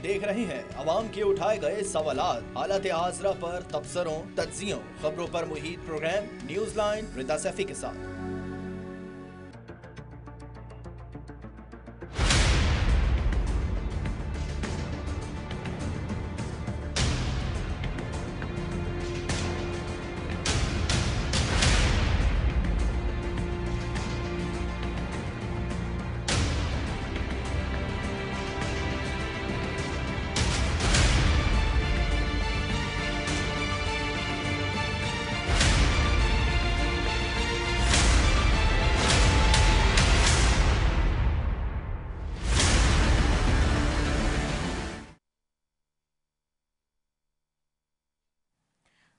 देख रहे हैं अवाम के उठाए गए सवालात, हालत हाजरा पर तबसरों, तज्जियों, खबरों पर मुहित प्रोग्राम न्यूज लाइन रिदा सैफी के साथ।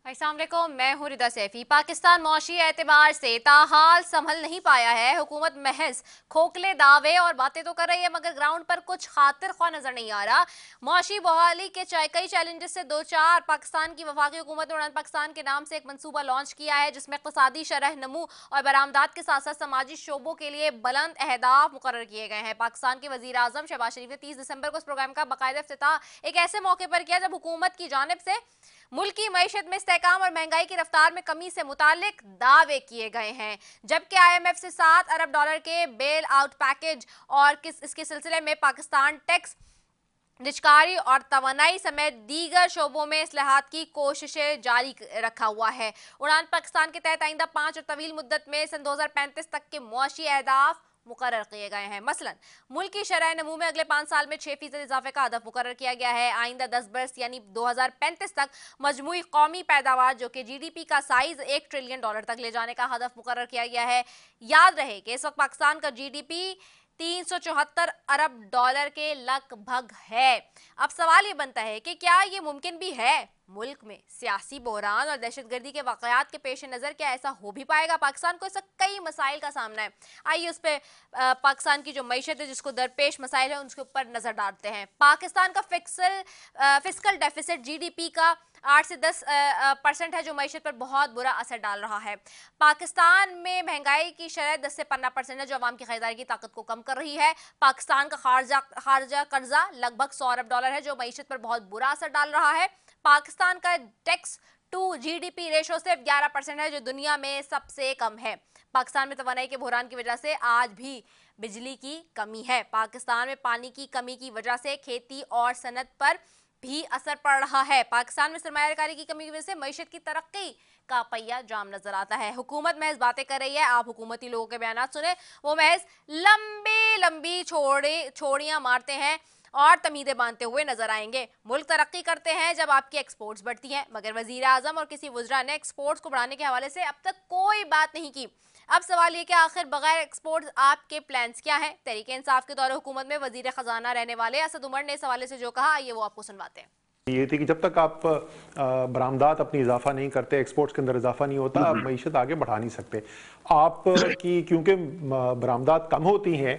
अस्सलाम वालेकुम, मैं हूं रिदा सैफी। पाकिस्तान मौशी एतबार से ताहाल संभल नहीं पाया है। हुकूमत महज खोखले दावे और बातें तो कर रही है मगर ग्राउंड पर कुछ खातिर ख्वाह नजर नहीं आ रहा। मौशी बहाली के कई चैलेंजेस से दो चार पाकिस्तान की वफाकी हुकूमत ने उड़ान पाकिस्तान के नाम से एक मनसूबा लॉन्च किया है जिसमें इक़्तिसादी शरह नमू और बरामदात के साथ साथ समाजी शोबों के लिए बुलंद अहदाफ मुकर्रर किए गए हैं। पाकिस्तान के वज़ीर आज़म शहबाज शरीफ ने 30 दिसंबर को इस प्रोग्राम का बाकायदा इफ्तिताह एक ऐसे मौके पर किया जब हुकूमत की जानिब से मुल्क की मईशत में इस्तेहकाम और महंगाई की रफ्तार में कमी से मुतालिक दावे किए गए हैं, जबकि IMF से $7 अरब के बेल आउट पैकेज और इसके सिलसिले में पाकिस्तान टैक्स निजकारी और तवानाई समेत दीगर शोबों में इस्लाहात की कोशिशें जारी रखा हुआ है। उड़ान पाकिस्तान के तहत आइंदा 5 और तवील मुद्दत में सन 2035 तक के मुआशी अहदाफ मुकर्रर किए गए हैं। मसलन मुल्क की शरह नमू में अगले 5 साल में 6% इजाफे का हदफ मुकर्रर किया गया है। आइंदा 10 बरस यानी 2035 तक मजमूई कौमी पैदावार जो कि GDP का साइज $1 ट्रिलियन तक ले जाने का हदफ मुकर्रर किया गया है। याद रहे कि इस वक्त पाकिस्तान का GDP $374 अरब के लगभग है। अब सवाल ये बनता है कि क्या ये मुमकिन भी है? मुल्क में सियासी बहरान और दहशतगर्दी के वाकयात के पेश नज़र क्या ऐसा हो भी पाएगा? पाकिस्तान को ऐसा कई मसाइल का सामना है। आइए उस पर पाकिस्तान की जो मईशत है जिसको दरपेश मसाइल है उसके ऊपर नजर डालते हैं। पाकिस्तान का फिस्कल डेफिसिट GDP का 8 से 10% है जो मईशत पर बहुत बुरा असर डाल रहा है। पाकिस्तान में महंगाई की शरह 10 से 15% है जो अवाम की खरीदारी की ताकत को कम कर रही है। पाकिस्तान का खारजा कर्जा लगभग $100 अरब है जो मईशत पर बहुत बुरा असर डाल रहा है। पाकिस्तान का टैक्स टू GDP रेशो सिर्फ 11% है जो दुनिया में सबसे कम है। पाकिस्तान में तवानाई के बहरान की वजह से आज भी बिजली की कमी है। पाकिस्तान में पानी की कमी की वजह से खेती और सनत पर भी असर पड़ रहा है। पाकिस्तान में सरमायाकारी की कमी की वजह से मईशत की तरक्की का पहिया जाम नजर आता है। हुकूमत महज बातें कर रही है, आप हुकूमती लोगों के बयान सुने, वो महज लंबी लंबी छोड़ियां मारते हैं और तमीदे बांधते हुए नजर आएंगे। मुल्क तरक्की करते हैं जब आपकी एक्सपोर्ट्स बढ़ती हैं, मगर वजीर आजम और किसी वज़रा ने एक्सपोर्ट्स को बढ़ाने के हवाले से अब तक कोई बात नहीं की। अब सवाल ये कि आखिर बगैर एक्सपोर्ट्स आपके प्लान्स क्या हैं? तहरीक इंसाफ के दौरे हुकूमत में वजीर खजाना रहने वाले असद उमर ने इस हवाले से जो कहा ये वो आपको सुनवाते हैं। ये थी कि जब तक आप बरामदात अपनी इजाफा नहीं करते, एक्सपोर्ट्स के अंदर इजाफा नहीं होता, आप मईशत आगे बढ़ा नहीं सकते। आप की क्योंकि बरामदात कम होती हैं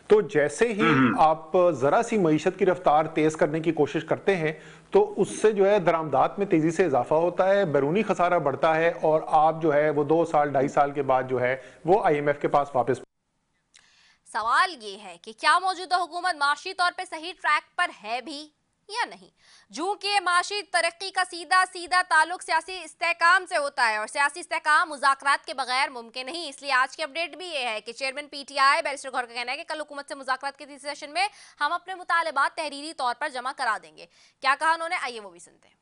तो जैसे ही आप ज़रा सी मईशत की रफ्तार तेज़ करने की कोशिश करते हैं तो उससे जो है दरामदात में तेज़ी से इजाफा होता है, बैरूनी खसारा बढ़ता है और आप जो है वो 2 साल 2.5 साल के बाद जो है वो IMF के पास वापस। सवाल ये है कि क्या मौजूदा हुकूमत माशी तौर पर सही ट्रैक पर है भी या नहीं? चूंकि माशी तरक्की का सीधा सीधा ताल्लुक सियासी इस्तेहकाम से होता है और सियासी इस्तेहकाम मुज़ाकरात के बगैर मुमकिन नहीं। इसलिए आज की अपडेट भी ये है कि चेयरमैन PTI बैरिस्टर गौहर का कहना है कि कल हुकूमत से मुज़ाकरात के तीसरे सेशन में हम अपने मुतालबात तहरीरी तौर पर जमा करा देंगे। क्या कहा उन्होंने, आइए वो भी सुनते हैं।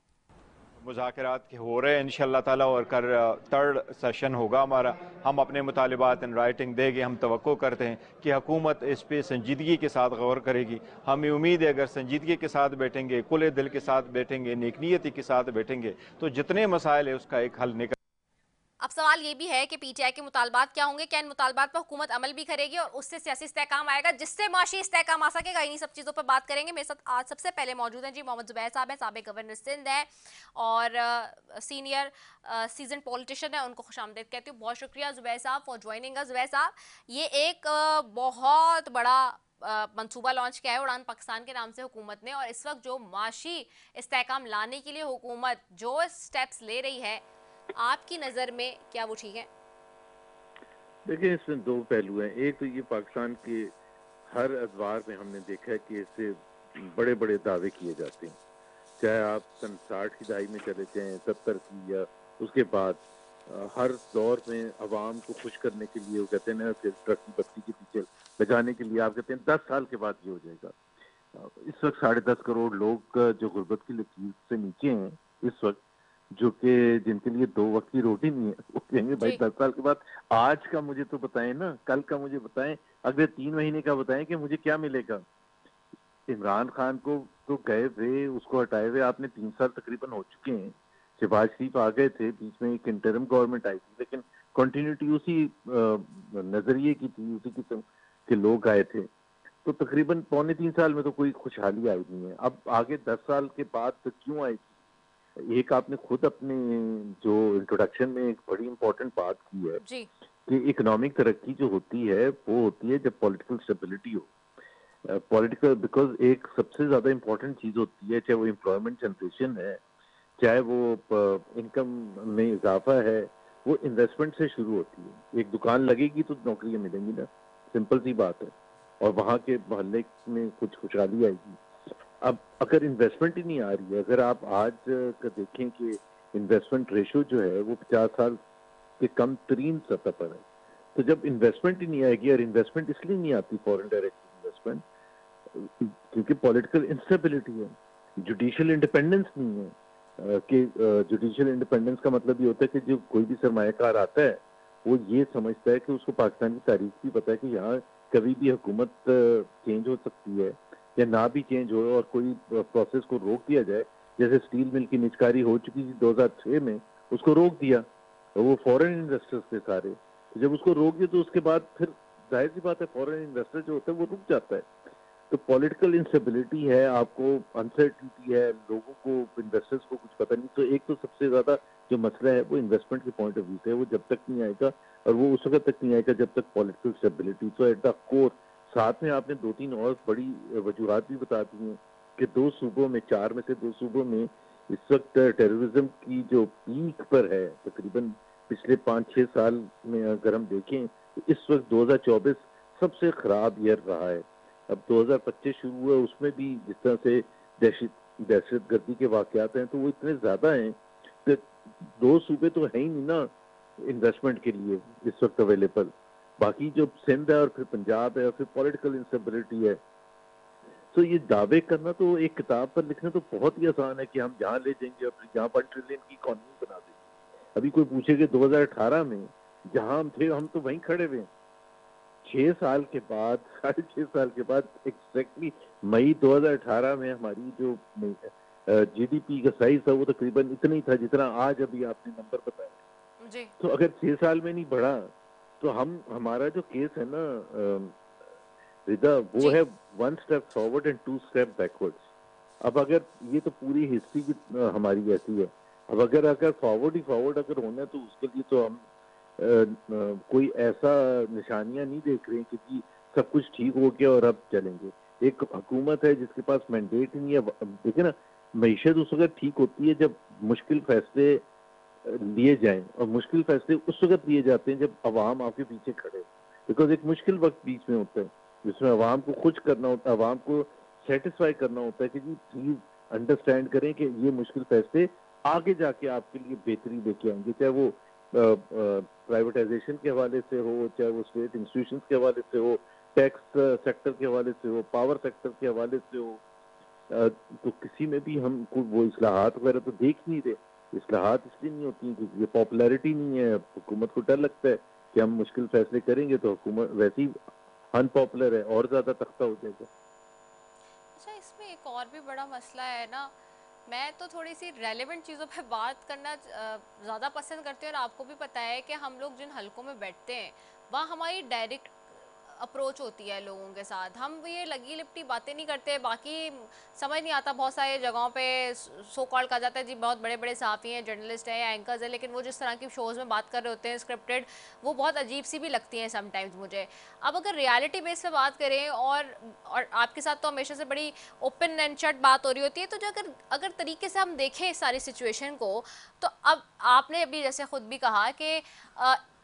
मुज़ाकरात हो रहे हैं इंशाअल्लाह ताला और कर 3rd सेशन होगा हमारा। हम अपने मुतालिबात इन राइटिंग देंगे। हम तवक्को करते हैं कि हुकूमत इस पे संजीदगी के साथ गौर करेगी। हमें उम्मीद है अगर संजीदगी के साथ बैठेंगे, खुले दिल के साथ बैठेंगे, नेकनीयती के साथ बैठेंगे तो जितने मसाइल है उसका एक हल निकल। अब सवाल ये भी है कि PTI के मुतालबात क्या होंगे, क्या इन मुतालबात पर हुकूमत अमल भी करेगी और उससे सियासी इस्तेहकाम आएगा जिससे माशी इस्तेहकाम आ सकेगा। इन्हीं सब चीज़ों पर बात करेंगे। मेरे साथ आज सबसे पहले मौजूद हैं जी मोहम्मद जुबैर साहब हैं, साबिक गवर्नर सिंध हैं और सीनियर सीजन पॉलिटिशियन है, उनको खुशामदीद कहती हूँ। बहुत शुक्रिया जुबैर साहब फॉर ज्वाइनिंग अस। जुबैर साहब, ये एक बहुत बड़ा मंसूबा लॉन्च किया है उड़ान पाकिस्तान के नाम से हुकूमत ने, और इस वक्त जो माशी इस्तेहकाम लाने के लिए हुकूमत जो स्टेप्स ले रही है आपकी नज़र में क्या वो ठीक है? देखिए, इसमें दो पहलू हैं। एक तो ये पाकिस्तान के हर अखबार में हमने देखा है कि इससे बड़े बड़े दावे किए जाते हैं, चाहे आप सन 60 की दहाई में चले जाएं, 70 की, या उसके बाद हर दौर में अवाम को खुश करने के लिए वो कहते हैं ना कि ट्रक की बत्ती के पीछे बचाने के लिए आप कहते हैं 10 साल के बाद ये हो जाएगा। इस वक्त 10.5 करोड़ लोग जो गुर्बत की लकीर से नीचे हैं इस वक्त, जो कि जिनके लिए 2 वक्त की रोटी नहीं है, वो कहेंगे भाई जी 10 साल के बाद आज का मुझे तो बताएं ना, कल का मुझे बताएं, अगले 3 महीने का बताएं कि मुझे क्या मिलेगा। इमरान खान को तो गए हुए, उसको हटाए हुए आपने 3 साल तकरीबन हो चुके हैं। शहबाज शरीफ आ गए थे, बीच में एक इंटरिम गवर्नमेंट आई थी, लेकिन कंटिन्यूटी उसी नजरिए की थी, उसी किस्म के लोग आए थे। तो तकरीबन पौने 3 साल में तो कोई खुशहाली आई नहीं है। अब आगे 10 साल के बाद तो क्यों आएगी? एक आपने खुद अपने जो इंट्रोडक्शन में एक बड़ी इंपॉर्टेंट बात की है जी कि इकोनॉमिक तरक्की जो होती है वो होती है जब पॉलिटिकल स्टेबिलिटी हो। पॉलिटिकल, बिकॉज एक सबसे ज्यादा इंपॉर्टेंट चीज होती है, चाहे वो एम्प्लॉयमेंट जनरेशन है, चाहे वो इनकम में इजाफा है, वो इन्वेस्टमेंट से शुरू होती है। एक दुकान लगेगी तो नौकरियां मिलेंगी ना, सिंपल सी बात है, और वहाँ के मोहल्ले में कुछ खुशहाली आएगी। अब अगर इन्वेस्टमेंट ही नहीं आ रही है, अगर आप आज का देखें कि इन्वेस्टमेंट रेशो जो है वो 50 साल के कम तरीन सतह पर है, तो जब इन्वेस्टमेंट ही नहीं आएगी, और इन्वेस्टमेंट इसलिए नहीं आती फॉरेन डायरेक्ट इन्वेस्टमेंट क्योंकि पॉलिटिकल इंस्टेबिलिटी है, जुडिशियल इंडिपेंडेंस नहीं है। कि जुडिशियल इंडिपेंडेंस का मतलब ये होता है कि जो कोई भी सरमायाकार आता है वो ये समझता है कि उसको पाकिस्तान की तारीख भी पता है कि यहाँ कभी भी हुकूमत चेंज हो सकती है या ना भी चेंज हो, और कोई प्रोसेस को रोक दिया जाए, जैसे स्टील मिल की निचकारी हो चुकी थी 2006 में, उसको रोक दिया, और वो फॉरेन इन्वेस्टर्स थे सारे, तो जब उसको रोक दिया तो उसके बाद फिर जाहिर सी बात है फॉरेन इन्वेस्टर जो होता है वो रुक जाता है। तो पॉलिटिकल इंस्टेबिलिटी है, आपको अनसर्टिनिटी है, लोगों को, इन्वेस्टर्स को कुछ पता नहीं। तो एक तो सबसे ज्यादा जो मसला है वो इन्वेस्टमेंट के पॉइंट ऑफ व्यू से है, वो जब तक नहीं आएगा, और वो उस वक्त तक नहीं आएगा जब तक पॉलिटिकल स्टेबिलिटी। तो एट द कोर साथ में आपने 2-3 और बड़ी वजूहत भी बता दी हैं कि 2 सूबों में, 4 में से 2 सूबों में इस वक्त टेररिज्म की जो पीक पर है, तकरीबन पिछले 5-6 साल में अगर हम देखें तो इस वक्त 2024 सबसे खराब ईयर रहा है। अब 2025 शुरू हुआ, उसमें भी जिस तरह से दहशत गर्दी के वाकयात हैं तो वो इतने ज्यादा हैं कि 2 सूबे तो है ही नहीं ना इन्वेस्टमेंट के लिए इस वक्त अवेलेबल। बाकी जो सिंध है और फिर पंजाब है और फिर पॉलिटिकल इंस्टेबिलिटी है। तो ये दावे करना तो एक किताब पर लिखना तो बहुत ही आसान है कि हम यहाँ ले जाएंगे और फिर यहाँ 1 ट्रिलियन की इकॉनमी बना देंगे। अभी कोई पूछेगा 2018 में जहां हम थे हम तो वहीं खड़े हुए हैं। 6 साल के बाद, 6.5 साल के बाद, एग्जैक्टली मई 2018 में हमारी जो जीडीपी का साइज था वो तकरीबन इतना ही था जितना आज अभी आपने नंबर बताया जी तो अगर 6 साल में नहीं बढ़ा तो हमारा जो केस है ना रिदा, वो जी है 1 step forward and 2 step backwards. अब अगर ये तो पूरी हिस्ट्री की हमारी ऐसी है, अब अगर फॉरवर्ड ही फॉरवर्ड अगर होना है तो उसके लिए तो हम कोई ऐसा निशानियां नहीं देख रहे हैं कि जी सब कुछ ठीक हो गया और अब चलेंगे। एक हुकूमत है जिसके पास मैंडेट नहीं है। देखिए ना, मईशत उस वक्त ठीक होती है जब मुश्किल फैसले लिए जाएं, और मुश्किल फैसले उस वक्त लिए जाते हैं जब अवाम आपके पीछे खड़े, बिकॉज एक मुश्किल वक्त बीच में होता है जिसमें अवाम को खुश करना होता है, अवाम को सेटिस्फाई करना होता है कि जी प्लीज अंडरस्टैंड करें कि ये मुश्किल फैसले आगे जाके आपके लिए बेहतरी लेके आएंगे, चाहे वो प्राइवेटाइजेशन के हवाले से हो, चाहे वो स्टेट इंस्टीट्यूशंस के हवाले से हो, टैक्स सेक्टर के हवाले से हो, पावर सेक्टर के हवाले से हो। तो किसी में भी हम वो इस्लाहात वगैरह तो देख नहीं रहे। इस्लाहात इसलिए नहीं होती क्योंकि ये पॉपुलैरिटी नहीं है, हुकूमत को डर लगता है कि हम मुश्किल फैसले करेंगे तो हुकूमत वैसे ही अनपॉपुलर है और ज्यादा तख्ता हो जाएगा। अच्छा, इसमें एक और भी बड़ा मसला है ना, मैं तो थोड़ी सी रेलेवेंट चीज़ों पे बात करना ज़्यादा पसंद करती हूँ, और आपको भी पता है कि हम लोग जिन हलकों में बैठते हैं वहाँ हमारी डायरेक्ट अप्रोच होती है लोगों के साथ, हम ये लगी लिपटी बातें नहीं करते। बाकी समझ नहीं आता, बहुत सारे जगहों पे सो कॉल कहा जाता है जी बहुत बड़े बड़े सहाफ़ी हैं, जर्नलिस्ट हैं या एंकर्स हैं, लेकिन वो जिस तरह की शोज़ में बात कर रहे होते हैं स्क्रिप्टेड, वो बहुत अजीब सी भी लगती हैं समटाइम्स मुझे। अब अगर रियलिटी बेस पे बात करें, और आपके साथ तो हमेशा से बड़ी ओपन एंड शट बात हो रही होती है, तो जो अगर तरीके से हम देखें इस सारी सिचुएशन को, तो अब आपने अभी जैसे खुद भी कहा कि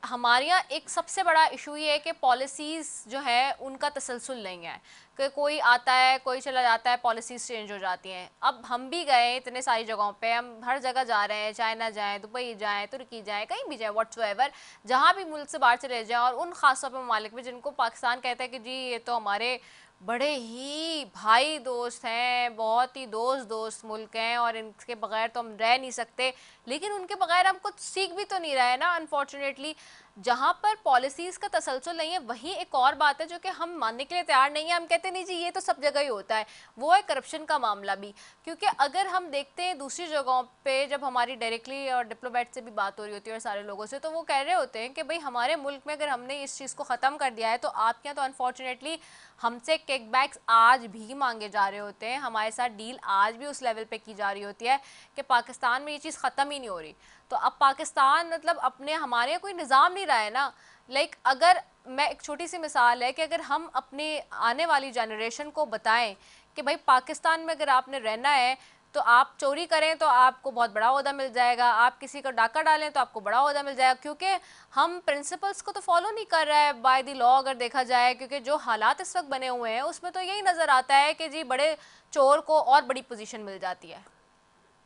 हमारे यहाँ एक सबसे बड़ा इशू ये है कि पॉलिसीज़ जो है उनका तसलसल नहीं है, कि कोई आता है कोई चला जाता है, पॉलिसीज़ चेंज हो जाती हैं। अब हम भी गए इतने सारी जगहों पे, हम हर जगह जा रहे हैं, चाइना जाएँ, दुबई जाएँ, तुर्की जाएँ, कहीं भी जाएँ, व्हाट्सएवर, जहाँ भी मुल्क से बाहर चले जाएँ, और उन ख़ास तौर पर ममालिक में जिनको पाकिस्तान कहता है कि जी ये तो हमारे बड़े ही भाई दोस्त हैं, बहुत ही दोस्त मुल्क हैं और इनके बगैर तो हम रह नहीं सकते, लेकिन उनके बगैर हम कुछ सीख भी तो नहीं रहे ना अनफॉर्चुनेटली। जहाँ पर पॉलिसीज़ का तसलसल नहीं है, वहीं एक और बात है जो कि हम मानने के लिए तैयार नहीं है। हम कहते नहीं जी ये तो सब जगह ही होता है, वो है करप्शन का मामला भी। क्योंकि अगर हम देखते हैं दूसरी जगहों पे, जब हमारी डायरेक्टली और डिप्लोमेट से भी बात हो रही होती है और सारे लोगों से, तो वो कह रहे होते हैं कि भाई हमारे मुल्क में अगर हमने इस चीज़ को ख़त्म कर दिया है तो आपके यहाँ तो अनफॉर्चुनेटली हमसे किकबैक्स आज भी मांगे जा रहे होते हैं, हमारे साथ डील आज भी उस लेवल पे की जा रही होती है कि पाकिस्तान में ये चीज़ ख़त्म ही नहीं हो रही। तो अब पाकिस्तान मतलब अपने, हमारे यहाँ कोई निज़ाम नहीं रहा है ना। लाइक अगर मैं, एक छोटी सी मिसाल है कि अगर हम अपने आने वाली जनरेशन को बताएं कि भाई पाकिस्तान में अगर आपने रहना है तो आप चोरी करें तो आपको बहुत बड़ा ओहदा मिल जाएगा, आप किसी को डाका डालें तो आपको बड़ा ओहदा मिल जाएगा, क्योंकि हम प्रिंसिपल्स को तो फॉलो नहीं कर रहा है बाय द लॉ अगर देखा जाए। क्योंकि जो हालात इस वक्त बने हुए हैं उसमें तो यही नज़र आता है कि जी बड़े चोर को और बड़ी पोजीशन मिल जाती है।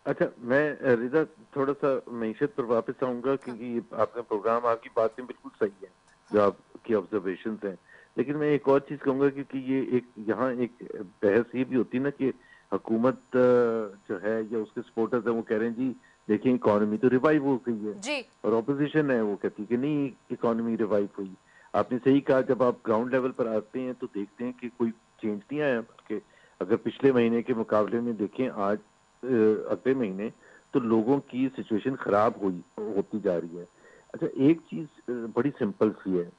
अच्छा, मैं रिजा थोड़ा सा मईशत पर वापस आऊंगा, क्योंकि आपका प्रोग्राम, आपकी बातें बिल्कुल सही है जो आपकी ऑब्जर्वेशंस हैं, लेकिन मैं एक और चीज कहूंगा, क्योंकि ये एक यहाँ एक बहस ये भी होती है ना कि हुकूमत जो है या उसके सपोर्टर्स हैं वो कह रहे हैं जी देखिए इकोनॉमी तो रिवाइव हो गई है जी। और ऑपोजिशन है वो कहती है कि नहीं इकोनॉमी रिवाइव हुई। आपने सही कहा, जब आप ग्राउंड लेवल पर आते हैं तो देखते हैं कि कोई चेंज नहीं आया, बल्कि अगर पिछले महीने के मुकाबले में देखें आज अगले महीने, तो लोगों की सिचुएशन खराब होती जा रही है। अच्छा, एक चीज बड़ी सिंपल सी है,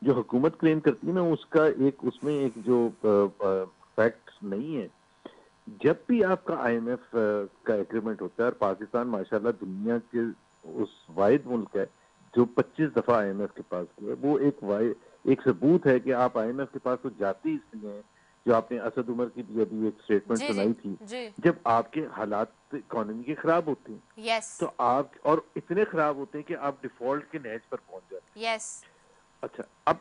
जो हुकूमत क्लेम करती है ना, उसका एक उसमें एक जो फैक्ट नहीं है। जब भी आपका IMF का एग्रीमेंट होता है, और पाकिस्तान माशाल्लाह दुनिया के उस वाहिद मुल्क है जो 25 दफा IMF के पास गया, वो एक सबूत है कि आप IMF के पास तो जाते ही इसलिए हैं, जो आपने असद उमर की भी अभी एक स्टेटमेंट सुनाई थी, जब आपके हालात इकोनॉमी के खराब होते हैं। यस। तो आप, और इतने खराब होते हैं कि आप डिफॉल्ट के नहज पर पहुंच जाते हैं। यस। अच्छा, अब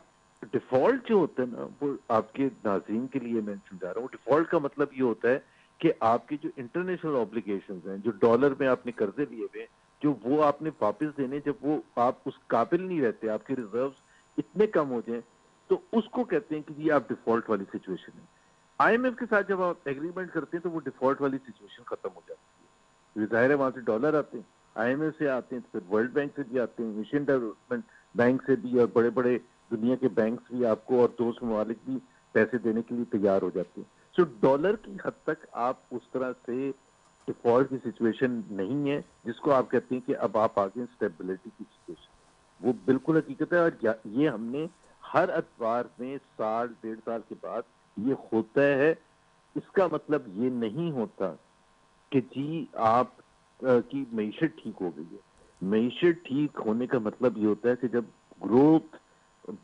डिफॉल्ट जो होता है ना, वो आपके नाज़रीन के लिए मैं समझा रहा हूँ, डिफॉल्ट का मतलब ये होता है कि आपके जो इंटरनेशनल ऑब्लिगेशंस हैं, जो डॉलर में आपने कर्जे लिए हुए, जो वो आपने वापस देने, जब वो आप उस काबिल नहीं रहते, आपके रिजर्व्स इतने कम हो जाए, तो उसको कहते हैं कि ये आप डिफॉल्ट वाली सिचुएशन है। IMF के साथ जब आप एग्रीमेंट करते हैं तो वो डिफॉल्ट वाली सिचुएशन खत्म हो जाती है। जाहिर है वहां से डॉलर आते हैं, IMF से आते हैं, तो फिर वर्ल्ड बैंक से भी आते हैं, एशियन डेवलपमेंट बैंक से भी, और बड़े बड़े दुनिया के बैंक्स भी आपको और दोस्त ममालिक भी पैसे देने के लिए तैयार हो जाते हैं। सो डॉलर की हद तक आप उस तरह से डिफॉल्ट की सिचुएशन नहीं है जिसको आप कहते हैं कि अब आप आ गए स्टेबिलिटी की सिचुएशन, वो बिल्कुल हकीकत है। और ये हमने हर अतवार में साल डेढ़ साल के बाद ये होता है। इसका मतलब ये नहीं होता कि जी आप की मईशत ठीक हो गई है। मईशत ठीक होने का मतलब ये होता है कि जब ग्रोथ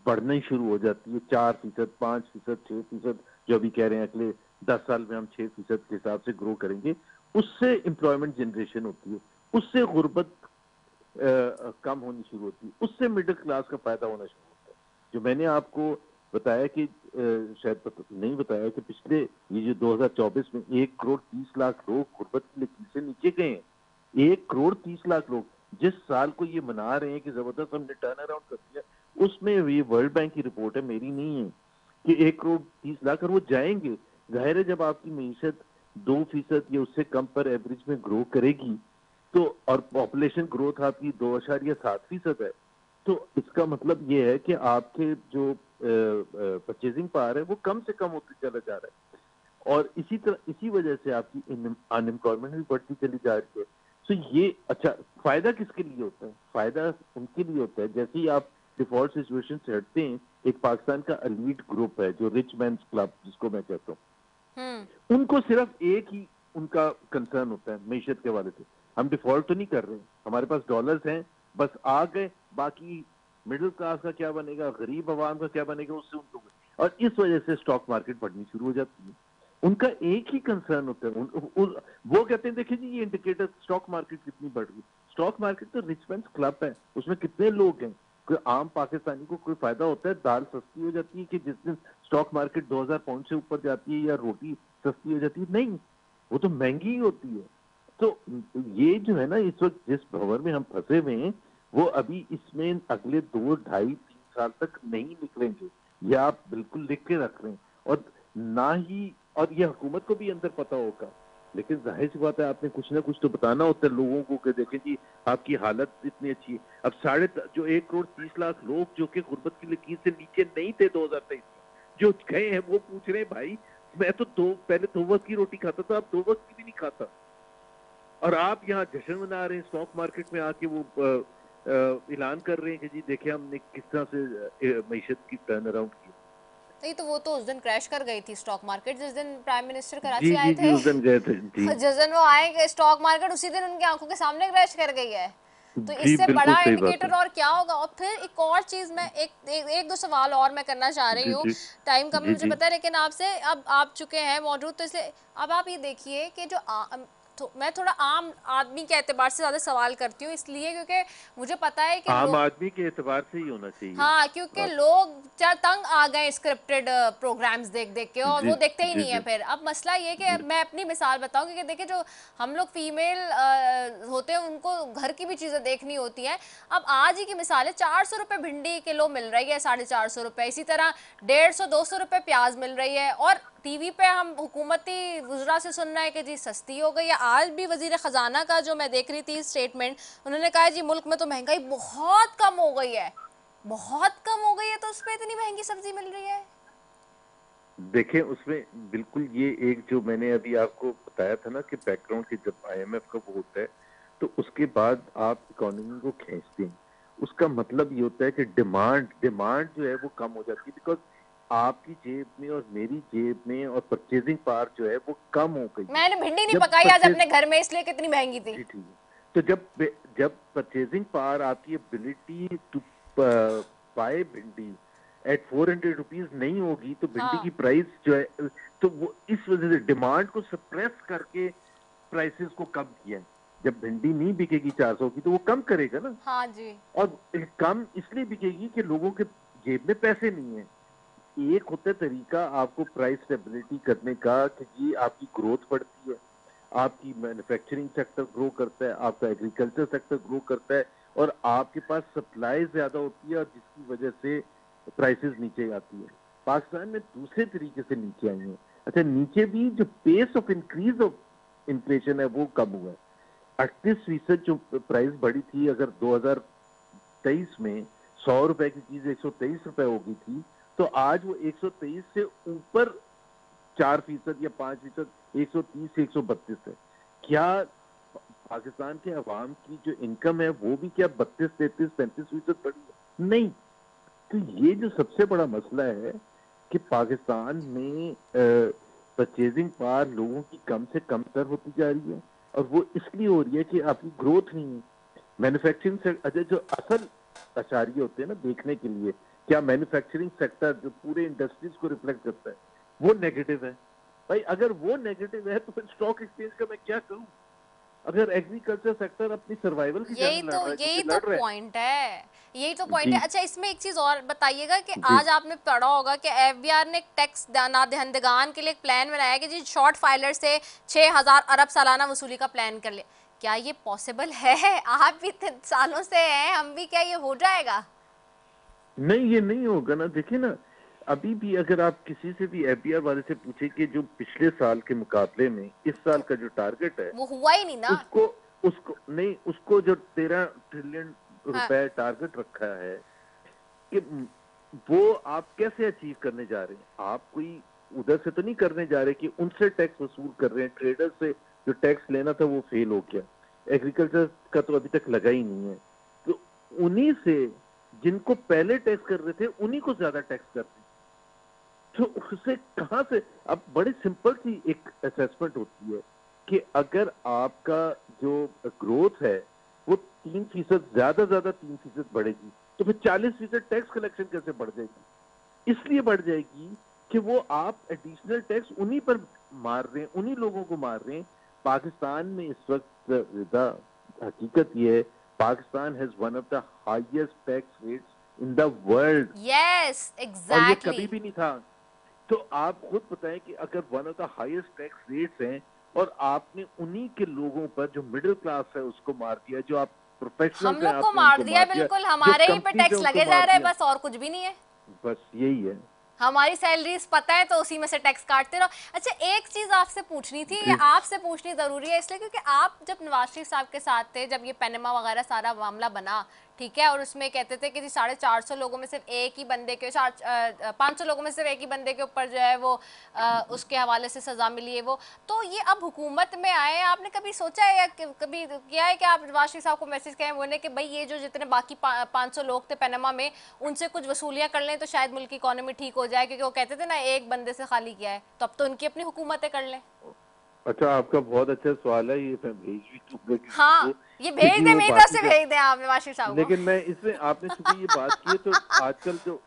बढ़ना ही शुरू हो जाती है, 4%, 5%, 6%, जो अभी कह रहे हैं अगले 10 साल में हम 6% के हिसाब से ग्रो करेंगे, उससे एम्प्लॉयमेंट जनरेशन होती है, उससे गुर्बत कम होनी शुरू होती है, उससे मिडिल क्लास का फायदा होना शुरू होता है। जो मैंने आपको बताया कि शायद नहीं बताया कि पिछले ये जो 2024 में 1 करोड़ 30 लाख लोग गुर्बत की लकीर से नीचे गए हैं। 1 करोड़ 30 लाख लोग जिस साल को ये मना रहे हैं कि जबरदस्त हमने टर्न अराउंड कर दिया, उसमें ये वर्ल्ड बैंक की रिपोर्ट है, मेरी नहीं है, कि 1 करोड़ 30 लाख, और वो जाएंगे। जाहिर है जब आपकी मीशत 2% या उससे कम पर एवरेज में ग्रो करेगी, तो और पॉपुलेशन ग्रोथ आपकी 2.7% है, तो इसका मतलब ये है कि आपके जो परचेजिंग पावर है वो कम से कम होते चला जा रहा है, और इसी वजह से आपकी अनएम्प्लॉयमेंट भी बढ़ती चली जा रही है। तो ये अच्छा फायदा किसके लिए होता है? फायदा उनके लिए होता है जैसे ही आप डिफॉल्ट सिचुएशन से हटते हैं। एक पाकिस्तान का एलीट ग्रुप है जो रिच मैन्स क्लब जिसको मैं कहता हूँ, उनको सिर्फ एक ही उनका कंसर्न होता है मईशत के हवाले से, हम डिफॉल्ट तो नहीं कर रहे, हमारे पास डॉलर्स हैं, बस आ गए, बाकी मिडिल क्लास का क्या बनेगा, गरीब आवाम का क्या बनेगा, उससे उनको, और इस वजह से स्टॉक मार्केट बढ़नी शुरू हो जाती है। उनका एक ही कंसर्न होता है, वो कहते हैं देखिए जी ये इंडिकेटर स्टॉक मार्केट कितनी बढ़ गई। स्टॉक मार्केट तो रिच मैन्स क्लब है, उसमें कितने लोग हैं, कोई आम पाकिस्तानी को कोई फायदा होता है? दाल सस्ती हो जाती है कि जिस दिन स्टॉक मार्केट 2000 पाउंड से ऊपर जाती है, या रोटी सस्ती हो जाती है? नहीं, वो तो महंगी ही होती है। तो ये जो है ना, इस वक्त जिस भंवर में हम फंसे हुए हैं, वो अभी इसमें अगले 2, 2.5, 3 साल तक नहीं निकलेंगे, ये आप बिल्कुल लिख के रख रहे हैं। और ना ही, और ये हुकूमत को भी अंदर पता होगा, लेकिन जाहिर सी बात है आपने कुछ ना कुछ तो बताना होता है लोगों को कि देखें जी आपकी हालत इतनी अच्छी है। अब जो 1,30,00,000 लोग जो कि गुर्बत की लकीर से नीचे नहीं थे 2023 में, जो गए हैं, वो पूछ रहे हैं भाई मैं तो पहले 2 वक्त की रोटी खाता था, अब 2 वक्त की भी नहीं खाता। और आप यहाँ जश्न मना रहे हैं, स्टॉक मार्केट में आके वो ऐलान कर रहे हैं कि जी देखिए हमने किस तरह से मईशत की टर्न अराउंड की। नहीं तो वो तो उस दिन क्रैश कर गई थी स्टॉक मार्केट, जिस दिन प्राइम मिनिस्टर कराची जी आए जी थे। जी, उस दिन गए थे जी। जिस दिन वो आए स्टॉक मार्केट उसी दिन उनकी आंखों के सामने क्रैश कर गई है। तो जी इससे बिल्कुल बड़ा सही बात इंडिकेटर है। और क्या होगा। और फिर एक और चीज मैं एक दो सवाल और मैं करना चाह रही जी हूँ, जी टाइम कम है जी मुझे जी पता है, लेकिन आपसे अब आप चुके हैं मौजूद, तो इसलिए अब आप ये देखिए कि जो मैं थोड़ा आम आदमी के एतबार से ज्यादा सवाल करती हूँ, इसलिए क्योंकि मुझे पता है कि आम आदमी के एतबार से ही होना चाहिए। हाँ, क्योंकि लोग तंग आ गए स्क्रिप्टेड प्रोग्राम्स देख देख के, और जी वो देखते ही जी नहीं है। जी फिर अब मसला ये कि मैं अपनी मिसाल बताऊं कि देखिए जो हम लोग फीमेल होते हैं उनको घर की भी चीज़ें देखनी होती हैं। अब आज ही की मिसाल है, 400 रुपये भिंडी किलो मिल रही है, 450 रुपये, इसी तरह 150-200 रुपये प्याज मिल रही है, और टीवी पे हम हुकूमती वुज़रा से सुन रहे हैं कि जी सस्ती हो गई है। आज भी वजीर ख़जाना का जो मैं देख रही थी स्टेटमेंट, उन्होंने कहा जी मुल्क में तो महंगाई बहुत कम हो गई है, बहुत कम हो गई है, तो उस पर इतनी महंगी सब्जी मिल रही है। देखें उसमें बिल्कुल ये एक जो मैंने अभी आपको बताया था ना कि बैकग्राउंड की जब आईएमएफ का वो होता है तो उसके बाद आप इकोनॉमी को खींचते हैं, उसका मतलब ये होता है कि डिमांड जो है वो कम हो जाती है, बिकॉज आपकी जेब में और मेरी जेब में और परचेजिंग पावर जो है वो कम हो गई। मैंने भिंडी नहीं पकाई आज अपने घर में, इसलिए कितनी महंगी थी। जी ठीक है, तो जब परचेजिंग पावर, आपकी एबिलिटी टू बाय भिंडी एट 400 रुपीज नहीं होगी तो भिंडी की प्राइस जो है, तो वो इस वजह से डिमांड को सप्रेस करके प्राइसेस को कम किया है। जब भिंडी नहीं बिकेगी 400 की तो वो कम करेगा ना। हाँ जी। और कम इसलिए बिकेगी कि लोगों के जेब में पैसे नहीं है। एक होता है तरीका आपको प्राइस स्टेबिलिटी करने का कि जी आपकी ग्रोथ बढ़ती है, आपकी मैन्युफैक्चरिंग सेक्टर ग्रो करता है, आपका एग्रीकल्चर सेक्टर ग्रो करता है, और आपके पास सप्लाई ज्यादा होती है और जिसकी वजह से प्राइसेस नीचे आती है। पाकिस्तान में दूसरे तरीके से नीचे आई है। अच्छा, नीचे भी जो pace of increase of inflation है वो कम हुआ है। 38% जो प्राइस बढ़ी थी, अगर 2023 में 100 रुपए की चीज 123 रुपए हो गई थी, तो आज वो 123 से ऊपर 4% या 5%, 130 से 132 है। क्या पाकिस्तान के अवाम की जो इनकम है वो भी क्या 32, 33, 35% बढ़ी है? नहीं। तो ये जो सबसे बड़ा मसला है कि पाकिस्तान में परचेजिंग पावर लोगों की कम से कम तर होती जा रही है, और वो इसलिए हो रही है कि आपकी ग्रोथ नहीं है। मैन्युफैक्चरिंग से जो असल अशारिये होते हैं ना देखने के लिए, क्या मैन्युफैक्चरिंग सेक्टर जो पूरे इंडस्ट्रीज को रिफ्लेक्ट करता है वो नेगेटिव है। भाई अगर वो नेगेटिव है तो फिर स्टॉक एक्सचेंज का मैं क्या करूं? अगर एग्रीकल्चर सेक्टर अपनी सर्वाइवल की यही तो पॉइंट है, यही तो पॉइंट है। अच्छा, इसमें एक चीज और बताइएगा कि आज आपने पढ़ा होगा कि एफबीआर ने टैक्स दहंदगान के लिए एक प्लान बनाया कि जी शॉर्ट फाइलर से 6000 अरब सालाना वसूली का प्लान कर ले। क्या ये पॉसिबल है? आप भी सालों से हैं, हम भी, क्या ये हो जाएगा? नहीं, ये नहीं होगा ना। देखिए ना, अभी भी अगर आप किसी से भी एफबीआर वाले से पूछे कि जो पिछले साल के मुकाबले में इस साल का जो टारगेट है वो हुआ ही नहीं ना। उसको जो 13 ट्रिलियन रुपए टारगेट रखा है कि वो आप कैसे अचीव करने जा रहे हैं? आप कोई उधर से तो नहीं करने जा रहे कि उनसे टैक्स वसूल कर रहे हैं। ट्रेडर से जो टैक्स लेना था वो फेल हो गया, एग्रीकल्चर का तो अभी तक लगा ही नहीं है, तो उन्हीं से जिनको पहले टैक्स कर रहे थे उन्हीं को ज्यादा टैक्स कर रहे हैं। तो उससे कहां से? अब बड़ी सिंपल सी एक असेसमेंट होती है कि अगर आपका जो ग्रोथ है वो 3% ज्यादा 3% बढ़ेगी तो फिर 40% टैक्स कलेक्शन कैसे बढ़ जाएगी? इसलिए बढ़ जाएगी कि वो आप एडिशनल टैक्स उन्हीं पर मार रहे हैं, उन्हीं लोगों को मार रहे हैं। पाकिस्तान में इस वक्त हकीकत ये है, Pakistan has one of the highest tax rates in the world, yes और ये एग्जैक्टली। कभी भी नहीं था। तो आप खुद बताएं कि अगर one of the highest tax rates हैं और आपने उन्हीं के लोगों पर जो मिडिल क्लास है उसको मार दिया, जो आप प्रोफेशनल हम हैं लोग को आपने मार उनको दिया मार दिया, बिल्कुल, जो हमारे ही पे कंपनीज है टैक्स उनको लगे जा मार रहे हैं, दिया। बस और कुछ भी नहीं है। बस यही है। हमारी सैलरीज पता है तो उसी में से टैक्स काटते रहो। अच्छा एक चीज आपसे पूछनी थी, ये आपसे पूछनी जरूरी है इसलिए क्योंकि आप जब नवाज शरीफ साहब के साथ थे, जब ये पनामा वगैरह सारा मामला बना, ठीक है, और उसमें कहते थे कि जी 450 लोगों में सिर्फ एक ही बंदे के 500 लोगों में सिर्फ एक ही बंदे के ऊपर जो है वो उसके हवाले से सजा मिली है वो। तो ये अब हुकूमत में आए, आपने कभी सोचा है या कभी किया है कि आप नवाज शरीफ साहब को मैसेज करें बोले कि भाई ये जो जितने बाकी 500 लोग थे पनामा में उनसे कुछ वसूलियां कर लें तो शायद मुल्क की इकोनॉमी ठीक हो जाए, क्योंकि वो कहते थे ना एक बंदे से खाली किया है, तो अब तो उनकी अपनी हुकूमतें कर लें। अच्छा, आपका बहुत अच्छा सवाल है, ये मैं भेज भी दूंगा किसी हाँ को, ये भेज क्योंकि दे, वो मेरी तरफ बाकी से भेज दें आप नवाज शरीफ साहब को। लेकिन मैं इसमें आपने चूंकि ये बात की है तो आजकल जो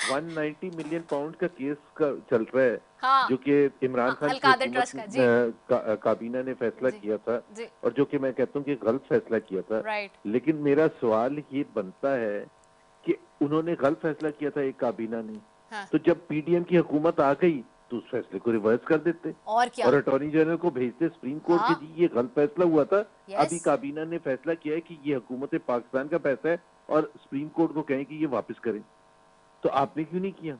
190 मिलियन पाउंड का केस का चल रहा है, हाँ जो कि इमरान हाँ, खान की अलकादर हुकूमत ट्रस्ट का जी काबीना ने फैसला जी किया था, जी और जो कि मैं कहता हूँ कि गलत फैसला किया था। राइट। लेकिन मेरा सवाल ये बनता है कि उन्होंने गलत फैसला किया था एक काबीना ने, हाँ तो जब पीडीएम की हुकूमत आ गई तो उस फैसले को रिवर्स कर देते और क्या। और अटॉर्नी जनरल को भेजते सुप्रीम कोर्ट हाँ। के, जी ये गलत फैसला हुआ था। यस अभी काबीना ने फैसला किया है कि ये हुकूमत पाकिस्तान का पैसा है और सुप्रीम कोर्ट को कहें कि ये वापस करें, तो आपने क्यों नहीं किया?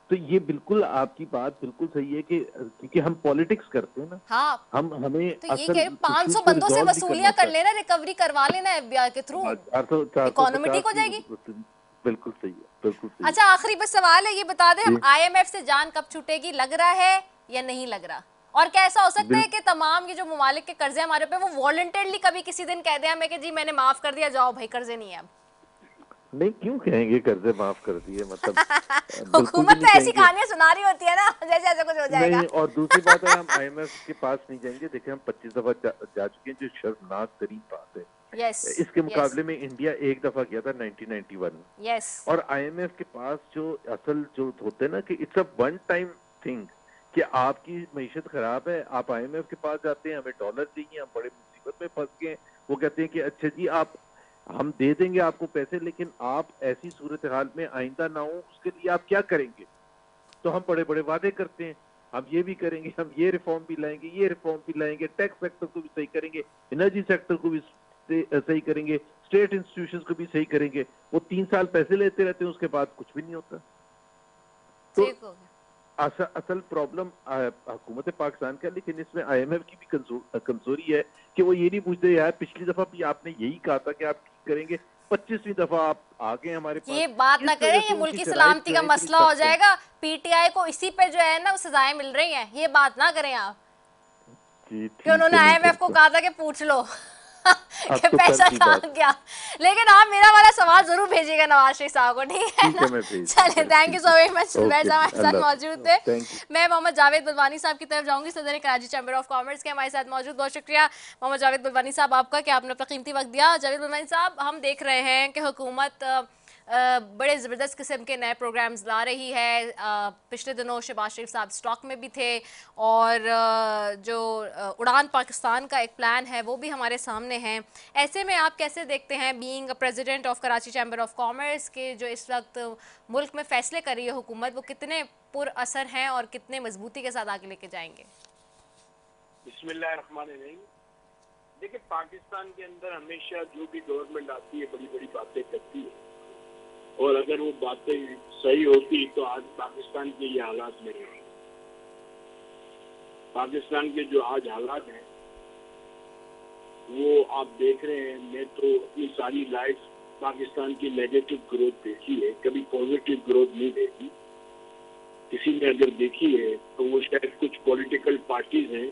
तो ये बिल्कुल आपकी बात बिल्कुल सही है कि क्योंकि हम पॉलिटिक्स करते हैं ना, हाँ, हमें तो ये असल कह रहे 500 issues को बंदों से resolve नहीं वसूलियां करना कर लेना, रिकवरी करवा लेना एफबीआई के थ्रू, होता। इकोनॉमी ठीक हो जाएगी। बिल्कुल सही है, बिल्कुल सही अच्छा आखिरी बस सवाल है, ये बता दें हम जी। आईएमएफ से जान कब छूटेगी, लग रहा है या नहीं लग रहा? और क्या ऐसा हो सकता है बिल- कि तमाम ये जो ममालिक के कर्जे हमारे पे वो वॉलंटियरली कभी किसी दिन कह दें हमें कि जी मैंने माफ कर दिया, जाओ भाई कर्जे नहीं है अब? नहीं, क्यों कहेंगे कर्जे माफ कर दिए, मतलब बिल्कुल भी हुकूमत नहीं तो ऐसी कहेंगे। कहानियां सुना रही होती है ना जैसे ऐसा कुछ हो जाएगा। नहीं, और दूसरी बात है हम आईएमएफ के पास नहीं जाएंगे। देखिए हम 25 दफा जा चुके हैं, जो शर्मनाक तरीन बात है। यस इसके मुकाबले में इंडिया एक दफा गया था 1991 में, यस और आईएमएफ के पास जो असल जो होते हैं ना कि it's a one time thing, कि आपकी मईशत खराब है, आप आईएमएफ के पास जाते हैं, हमें डॉलर चाहिए, हम बड़े मुसीबत में फंस गए, वो कहते हैं कि अच्छा जी आप हम दे देंगे आपको पैसे, लेकिन आप ऐसी सूरत हाल में आइंदा ना हो उसके लिए आप क्या करेंगे? तो हम बड़े बड़े वादे करते हैं, हम ये भी करेंगे, हम ये रिफॉर्म भी लाएंगे, ये रिफॉर्म भी लाएंगे, टैक्स सेक्टर को भी सही करेंगे, एनर्जी सेक्टर को भी सही करेंगे, स्टेट इंस्टीट्यूशंस को भी सही करेंगे। वो 3 साल पैसे लेते रहते हैं, उसके बाद कुछ भी नहीं होता। तो ठीक हो गया। असल प्रॉब्लम हुकूमत पाकिस्तान का, लेकिन इसमें आईएमएफ की भी कमजोरी है कि वो ये नहीं पूछते यार पिछली दफा भी आपने यही कहा था कि आप ठीक करेंगे, 25वीं दफा आप आ गए हमारे पास। ये बात ना करें, ये मुल्क की सलामती का मसला हो जाएगा, पीटीआई को इसी पे जो है ना वो सजाएं मिल रही हैं, ये बात ना करें आप कि उन्होंने आईएमएफ को कहा था कि पूछ लो कि तो पैसा कहाँ गया। लेकिन आप मेरा वाला सवाल जरूर भेजिएगा नवाज शरीफ साहब को, ठीक है ना? चले, thank you so very much, हमारे साथ मौजूद थे। मैं मोहम्मद जावेद बलवानी साहब की तरफ जाऊंगी, सदर कराची चैम्बर ऑफ कॉमर्स के हमारे साथ मौजूद। बहुत शुक्रिया मोहम्मद जावेद बलवानी साहब आपका कि आपने अपना कीमती वक्त दिया। जावेद बलवानी साहब, हम देख रहे हैं कि हुकूमत बड़े ज़बरदस्त किस्म के नए प्रोग्राम्स ला रही है। पिछले दिनों शहबाज शरीफ साहब स्टॉक में भी थे, और जो उड़ान पाकिस्तान का एक प्लान है वो भी हमारे सामने है। ऐसे में आप कैसे देखते हैं, being president of Karachi chamber of commerce, के जो इस वक्त मुल्क में फ़ैसले कर रही है हुकूमत, वो कितने पुरअसर हैं और कितने मजबूती के साथ आगे लेके जाएंगे? बिस्मिल्लाहिर्रहमानिर्रहीम। देखिए, पाकिस्तान के अंदर हमेशा जो भी गवर्नमेंट आती है बड़ी बड़ी बातें करती है, और अगर वो बातें सही होती तो आज पाकिस्तान के ये हालात नहीं होंगे। पाकिस्तान के जो आज हालात हैं वो आप देख रहे हैं। मैं तो अपनी सारी लाइफ पाकिस्तान की नेगेटिव ग्रोथ देखी है, कभी पॉजिटिव ग्रोथ नहीं देखी। किसी ने अगर देखी है तो वो शायद कुछ पॉलिटिकल पार्टीज हैं,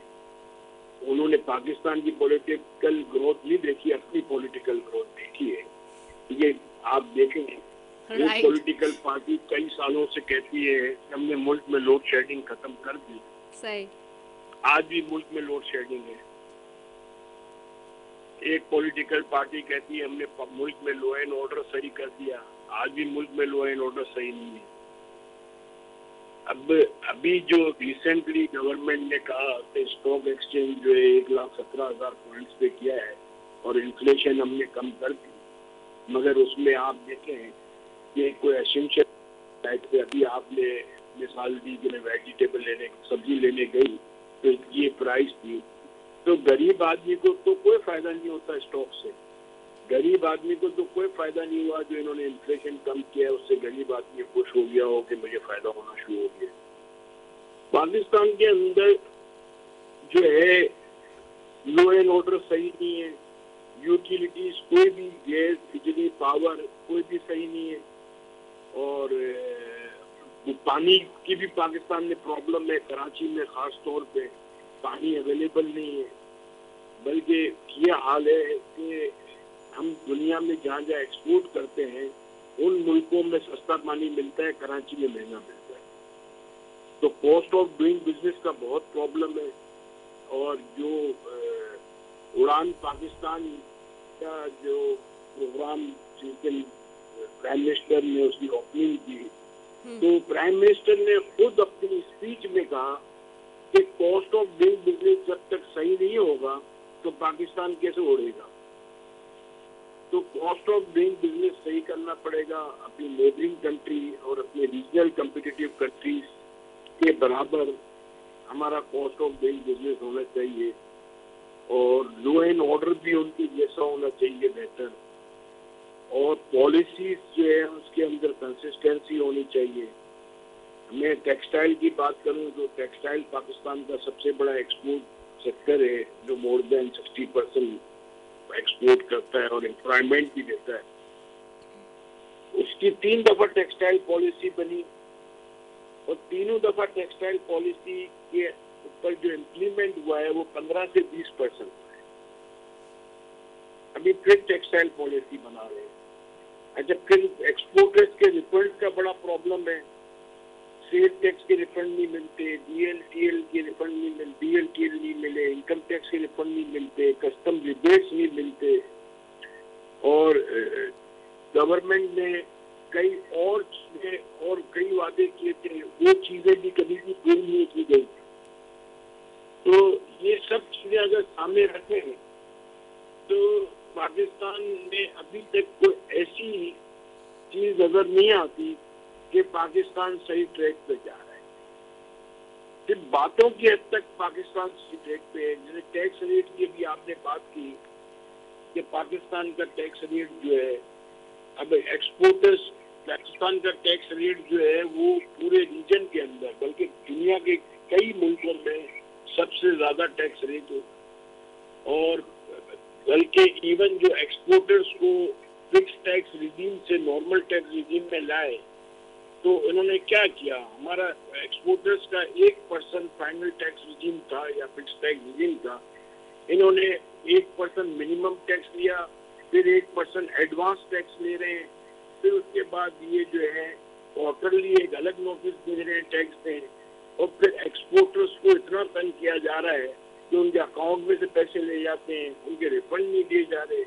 उन्होंने पाकिस्तान की पॉलिटिकल ग्रोथ नहीं देखी, अपनी पॉलिटिकल ग्रोथ देखी है। ये आप देखेंगे, एक पॉलिटिकल पार्टी कई सालों से कहती है कि हमने मुल्क में लोड शेडिंग खत्म कर दी। सही। आज भी मुल्क में लोड शेडिंग है। एक पॉलिटिकल पार्टी कहती है हमने मुल्क में लॉ एंड ऑर्डर सही कर दिया, आज भी मुल्क में लॉ एंड ऑर्डर सही नहीं है। अब अभी जो रिसेंटली गवर्नमेंट ने कहा कि स्टॉक एक्सचेंज जो है 1,17,000 पॉइंट्स पे किया है और इन्फ्लेशन हमने कम कर दी, मगर उसमें आप देखें ये कोई एसेंशियल पे अभी आपने मिसाल दी कि मैं वेजिटेबल लेने सब्जी लेने गई तो ये प्राइस थी, तो गरीब आदमी को तो कोई फायदा नहीं होता स्टॉक से। गरीब आदमी को तो कोई फायदा नहीं हुआ जो इन्होंने इन्फ्लेशन कम किया, उससे गरीब आदमी खुश हो गया हो कि मुझे फायदा होना शुरू हो गया। पाकिस्तान के अंदर जो है लॉ एंड ऑर्डर सही नहीं है, यूटिलिटीज कोई भी गैस बिजली पावर कोई भी सही नहीं है, और पानी की भी पाकिस्तान में प्रॉब्लम है। कराची में खास तौर पे पानी अवेलेबल नहीं है, बल्कि ये हाल है कि हम दुनिया में जहाँ जहाँ एक्सपोर्ट करते हैं उन मुल्कों में सस्ता पानी मिलता है, कराची में महंगा मिलता है। तो कॉस्ट ऑफ डूइंग बिजनेस का बहुत प्रॉब्लम है। और जो उड़ान पाकिस्तान का जो प्रोग्राम जिस दिन प्राइम मिनिस्टर ने उसकी ओपनिंग की, तो प्राइम मिनिस्टर ने खुद अपनी स्पीच में कहा कि कॉस्ट ऑफ डूइंग बिजनेस जब तक सही नहीं होगा तो पाकिस्तान कैसे उड़ेगा। तो कॉस्ट ऑफ डूइंग बिजनेस सही करना पड़ेगा। अपनी नेबरिंग कंट्री और अपने रीजनल कम्पिटिटिव कंट्रीज के बराबर हमारा कॉस्ट ऑफ डूइंग बिजनेस होना चाहिए, और लॉ एंड ऑर्डर भी उनकी जैसा होना चाहिए बेहतर, और पॉलिसीज जो है उसके अंदर कंसिस्टेंसी होनी चाहिए। मैं टेक्सटाइल की बात करूं तो टेक्सटाइल पाकिस्तान का सबसे बड़ा एक्सपोर्ट सेक्टर है, जो मोर देन 60% एक्सपोर्ट करता है और एम्प्लॉयमेंट भी देता है। उसकी 3 दफा टेक्सटाइल पॉलिसी बनी, और तीनों दफा टेक्सटाइल पॉलिसी के ऊपर जो इम्प्लीमेंट हुआ है वो 15 से 20% है। अभी फिर टेक्सटाइल पॉलिसी बना रहे हैं। अच्छा, फिर एक्सपोर्टर्स के रिफंड का बड़ा प्रॉब्लम है। सेल टैक्स के रिफंड नहीं मिलते, DLTL के रिफंड नहीं मिलते, DLTL नहीं मिले, इनकम टैक्स के रिफंड नहीं मिलते, कस्टम रिबेट्स नहीं मिलते, और गवर्नमेंट ने कई और चीजें और कई वादे किए थे, वो चीजें भी कभी भी पूरी नहीं की गई। तो ये सब चीजें अगर सामने रखें तो पाकिस्तान में अभी तक कोई ऐसी चीज नजर नहीं आती कि पाकिस्तान सही ट्रैक पे जा रहा है। सिर्फ बातों की हद तक पाकिस्तान सही ट्रैक पे है। जैसे टैक्स रेट की भी आपने बात की कि पाकिस्तान का टैक्स रेट जो है, अब एक्सपोर्टर्स पाकिस्तान का टैक्स रेट जो है वो पूरे रीजन के अंदर बल्कि दुनिया के कई मुल्कों में सबसे ज्यादा टैक्स रेट है, और बल्कि इवन जो एक्सपोर्टर्स को फिक्स टैक्स रिजीम से नॉर्मल टैक्स रिजीम में लाए, तो इन्होंने क्या किया, हमारा एक्सपोर्टर्स का 1% फाइनल टैक्स रिजीम था या फिक्स टैक्स रिजीम था, इन्होंने 1% मिनिमम टैक्स लिया, फिर 1% एडवांस टैक्स ले रहे हैं, फिर उसके बाद ये जो है क्वार्टरली एक अलग नोटिस दे रहे हैं टैक्स दें, और फिर एक्सपोर्टर्स को इतना तंग किया जा रहा है कि उनके अकाउंट में से पैसे ले जाते हैं, उनके रिफंड नहीं दिए जा रहे।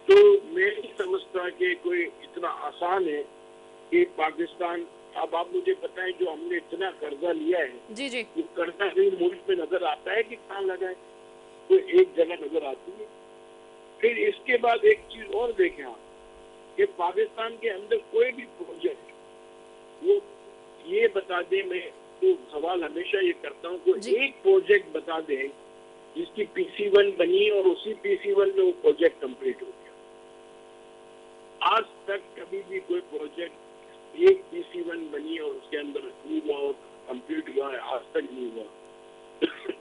तो मैं नहीं समझता कि कोई इतना आसान है कि पाकिस्तान, अब आप मुझे बताएं जो हमने इतना कर्जा लिया है, जी जी, वो कर्जा कहीं मुल्क में नजर आता है कि कहाँ लगा है, तो एक जगह नजर आती है। फिर इसके बाद एक चीज और देखें आप कि पाकिस्तान के अंदर कोई भी प्रोजेक्ट वो ये बता दे, मैं तो सवाल हमेशा ये करता हूँ, कोई एक प्रोजेक्ट बता दे जिसकी PC1 बनी और उसी PC1 में वो प्रोजेक्ट कंप्लीट हो गया। आज तक कभी भी कोई प्रोजेक्ट एक PC1 बनी और उसके अंदर अप्रूव हुआ और कंप्लीट हुआ है, आज तक नहीं हुआ।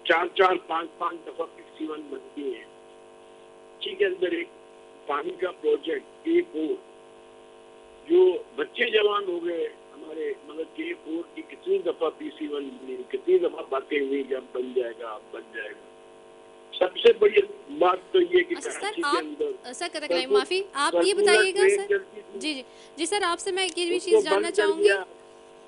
4-4, 5-5 दफा PC1 बनती है। के अंदर एक पानी का प्रोजेक्ट K4, जो बच्चे जवान हो गए हमारे, मगर K4 की कितनी दफा PC1 बनी, कितनी दफा बातें हुई कि अब बन जाएगा, अब बन जाएगा। सबसे बड़ी बात तो ये कि कराची के अंदर सर कतई माफी, आप ये बताइएगा सर, जी जी जी सर, आपसे मैं ये भी चीज़ जानना चाहूँगी